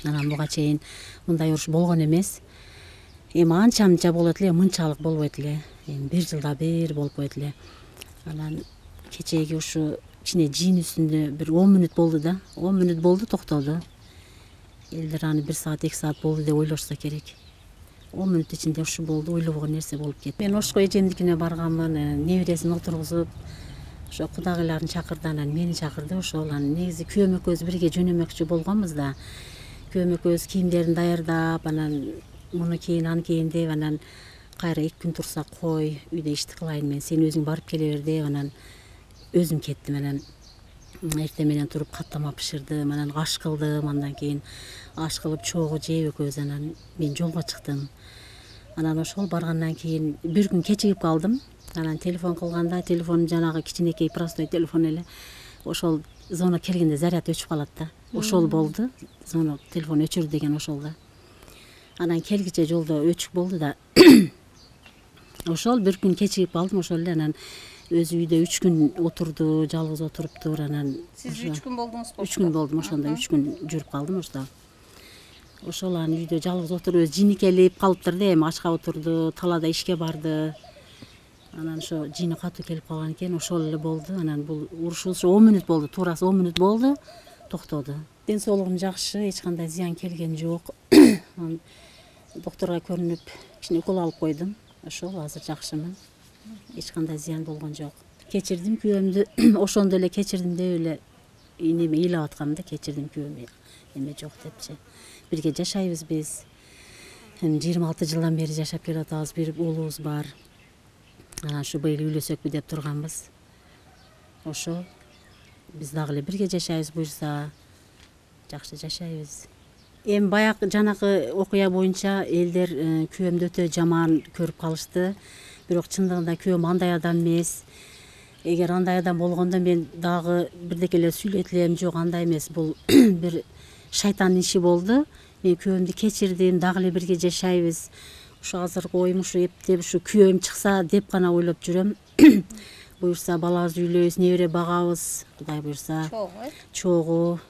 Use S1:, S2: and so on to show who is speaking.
S1: Анан буга чейин мындай уруш болгон эмес. Эми анча болот эле, мынчалык болбойт эле. Эми 1 жылда бир болуп койт эле. Анан кечеги ушу кичине жиин үстүндө бир 10 мүнөт болду да. 10 мүнөт болду, токтоду. Элдер аны 1 саат, 2 саат болду деп ойлошсо керек. 10 мүнөт ичинде ушу болду, ойлобогон нерсе болуп кетти. Мен ошко эжемдикине барганмын, небересин отургузуп, ошо кудагыйларын чакырды, анан мени чакырды. Ошол анан негизи күйөөм экөөбүз бирге жөнөмөкчү болгонбуз да. Күйөөм экөөбүз кийимдерин даярдап, анан муну кийин, аны кийин деп, анан кайра 2 күн турсак, кой, үйдө ишти кылайын мен, сен өзүң барып келе бер деп, анан өзүм кеттим. Анан эртең менен туруп каттама бышырдым, анан аш кылдым, андан кийин аш кылып чогуу жеп экөөбүз анан мен жолго чыктым. Анан ошол баргандан кийин 1 күн кечигип калдым. Анан телефон кылганда, телефон жанагы кичинекей простой телефон эле. Ошол звонок келгенде заряд өчүп калат да. Ошол болду. Звонок телефон өчүр деген ошол да. Анан келгиче жолдо өчүк болду да. Ошол 1 күн кечигип калдым, ошол эле. Анан өзү үйдө 3 күн отурду, жалгыз отуруптур. Анан
S2: сиз 3 күн болдуңузбу?
S1: 3 күн болдум, ошондо 3 күн жүрүп калдым ошто. Ошол анан үйдө жалгыз отуруп, өзү жиникелип калыптыр да, эми ашка отурду, талаада ишке барды. Анан ошо жини катуу келип калган экен, ошол эле болду. Анан бул урушубуз 10 мүнөт болду, туурасы 10 мүнөт болду, токтоду. Ден соолугум жакшы, эч кандай зыян келген жок. Докторго көрүнүп, кичине укол алып койдум. Ошол азыр жакшымын. Эч кандай зыян болгон жок. Кечирдим күйөөмдү, ошондо эле кечирдим деп эле неме ыйлап аткам да, кечирдим күйөөмдү. Эме жок депчи. Бирге жашайбыз биз. 26 жылдан бери жашап келатабыз, бир уулубуз бар. Анан ушу быйыл үйлөсөкпү деп турганбыз. Ошо биз дагы эле бирге жашайбыз буюрса, жакшы жашайбыз. Эми баягы жанакы окуя боюнча элдер күйөөмдү өтө жаман көрүп калышты. Бирок чындыгында күйөөм андай адам эмес. Эгер андай адам болгондо мен дагы бирдеке эле сүйлөйт элем, жок андай эмес. Бул бир шайтандын иши болду. Мен күйөөмдү кечирдим, дагы эле бирге жашайбыз. Ушу азыркы оюм ушу эптеп ушу күйөөм чыкса деп гана ойлоп жүрөм. Буюрса балабызды үйлөйбүз, небере багабыз, Кудай буюрса.
S2: Чогуу,
S1: Чогуу.